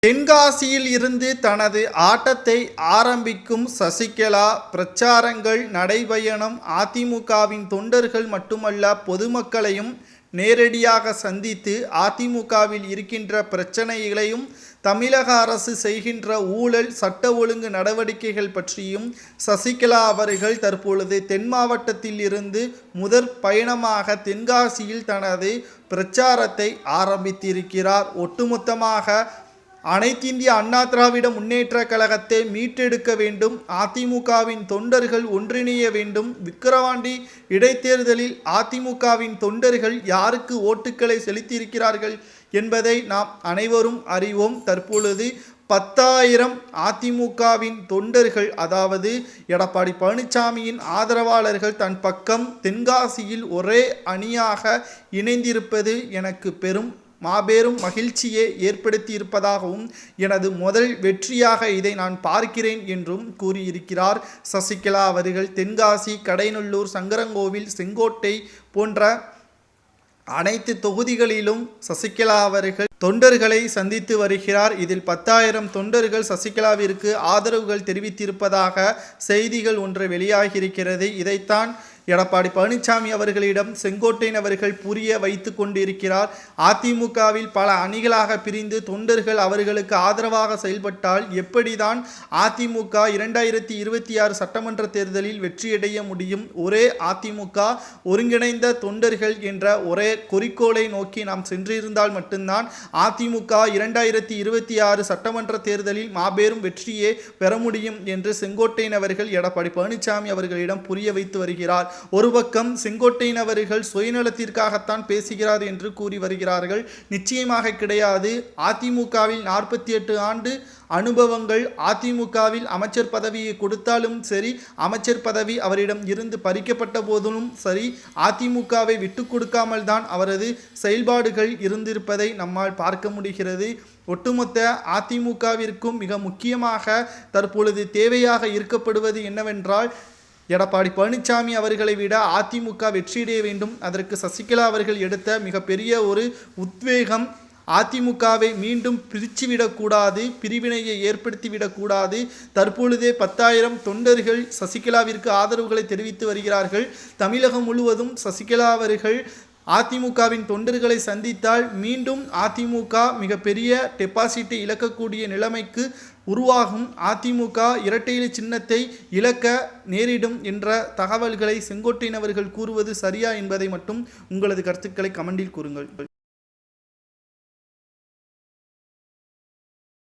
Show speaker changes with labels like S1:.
S1: தென்காசியில் இருந்து தனது ஆட்டத்தை ஆரம்பிக்கும் சசிகலா, பிரச்சாரங்கள், நடைபயணம், அதிமுகவின் தொண்டர்கள் மட்டுமல்ல பொதுமக்களையும் நேரடியாக சந்தித்து அதிமுகவில் இருக்கின்ற பிரச்சனைகளையும், தமிழக அரசு செய்கின்ற ஊழல், சட்ட ஒழுங்கு நடவடிக்கைகள் பற்றியும் சசிகலா அவர்கள் தற்பொழுது தென் மாவட்டத்தில் இருந்து முதற் பயணமாக தென்காசியில் தனது பிரச்சாரத்தை ஆரம்பித்திருக்கிறார். ஒட்டுமொத்தமாக அனைத்திந்திய அண்ணா திராவிட முன்னேற்ற கழகத்தை மீட்டெடுக்க வேண்டும், அதிமுகவின் தொண்டர்கள் ஒன்றிணைய வேண்டும், விக்கிரவாண்டி இடைத்தேர்தலில் அதிமுகவின் தொண்டர்கள் யாருக்கு ஓட்டுக்களை செலுத்தியிருக்கிறார்கள் என்பதை நாம் அனைவரும் அறிவோம். தற்பொழுது 10,000 அதிமுகவின் தொண்டர்கள், அதாவது எடப்பாடி பழனிசாமியின் ஆதரவாளர்கள் தன் பக்கம் தென்காசியில் ஒரே அணியாக இணைந்திருப்பது எனக்கு மாபெரும் மகிழ்ச்சியை ஏற்படுத்தி இருப்பதாகவும், எனது முதல் வெற்றியாக இதை நான் பார்க்கிறேன் என்றும் கூறியிருக்கிறார் சசிகலா அவர்கள். தென்காசி, கடைநல்லூர், சங்கரங்கோவில், செங்கோட்டை போன்ற அனைத்து தொகுதிகளிலும் சசிகலா அவர்கள் தொண்டர்களை சந்தித்து வருகிறார். இதில் 10,000 தொண்டர்கள் சசிகலாவிற்கு ஆதரவுகள் தெரிவித்திருப்பதாக செய்திகள் ஒன்று வெளியாகியிருக்கிறது. இதைத்தான் எடப்பாடி பழனிசாமி அவர்களிடம் செங்கோட்டையன் அவர்கள் புரிய வைத்து கொண்டிருக்கிறார். அதிமுகவில் பல அணிகளாக பிரிந்து தொண்டர்கள் அவர்களுக்கு ஆதரவாக செயல்பட்டால் எப்படிதான் அதிமுக 2026 சட்டமன்ற தேர்தலில் வெற்றியடைய முடியும்? ஒரே அதிமுக, ஒருங்கிணைந்த தொண்டர்கள் என்ற ஒரே குறிக்கோளை நோக்கி நாம் சென்றிருந்தால் மட்டும்தான் அதிமுக 2026 சட்டமன்ற தேர்தலில் மாபெரும் வெற்றியை பெற முடியும் என்று செங்கோட்டையன் அவர்கள் எடப்பாடி பழனிசாமி அவர்களிடம் புரிய வைத்து வருகிறார். ஒரு பக்கம் செங்கோட்டையன் அவர்கள் சுயநலத்திற்காகத்தான் பேசுகிறார் என்று கூறி வருகிறார்கள். நிச்சயமாக கிடையாது. அதிமுகவில் 48 ஆண்டு அனுபவங்கள், அதிமுகவில் அமைச்சர் பதவியை கொடுத்தாலும் சரி, அமைச்சர் பதவி அவரிடம் இருந்து பறிக்கப்பட்ட போதிலும் சரி, அதிமுகவை விட்டு கொடுக்காமல் தான் அவரது செயல்பாடுகள் இருந்திருப்பதை நம்மால் பார்க்க முடிகிறது. ஒட்டுமொத்த அதிமுகவிற்கும் மிக முக்கியமாக தற்பொழுது தேவையாக இருக்கப்படுவது என்னவென்றால், எடப்பாடி பழனிசாமி அவர்களை விட அதிமுக வெற்றியடைய வேண்டும். அதற்கு சசிகலா அவர்கள் எடுத்த மிகப்பெரிய ஒரு உத்வேகம், அதிமுகவை மீண்டும் பிரிச்சுவிடக்கூடாது, பிரிவினையை ஏற்படுத்திவிடக்கூடாது. தற்பொழுதே 10,000 தொண்டர்கள் சசிகலாவிற்கு ஆதரவுகளை தெரிவித்து வருகிறார்கள். தமிழகம் முழுவதும் சசிகலா அவர்கள் அதிமுகவின் தொண்டர்களை சந்தித்தால் மீண்டும் அதிமுக மிகப்பெரிய டெபாசிட்டை இழக்கக்கூடிய நிலைமைக்கு உருவாகும். அதிமுக இரட்டை இலை சின்னத்தை இழக்க நேரிடும் என்ற தகவல்களை செங்கோட்டையன் அவர்கள் கூறுவது சரியா என்பதை மட்டும் உங்களது கருத்துக்களை கமெண்டில் கூறுங்கள்.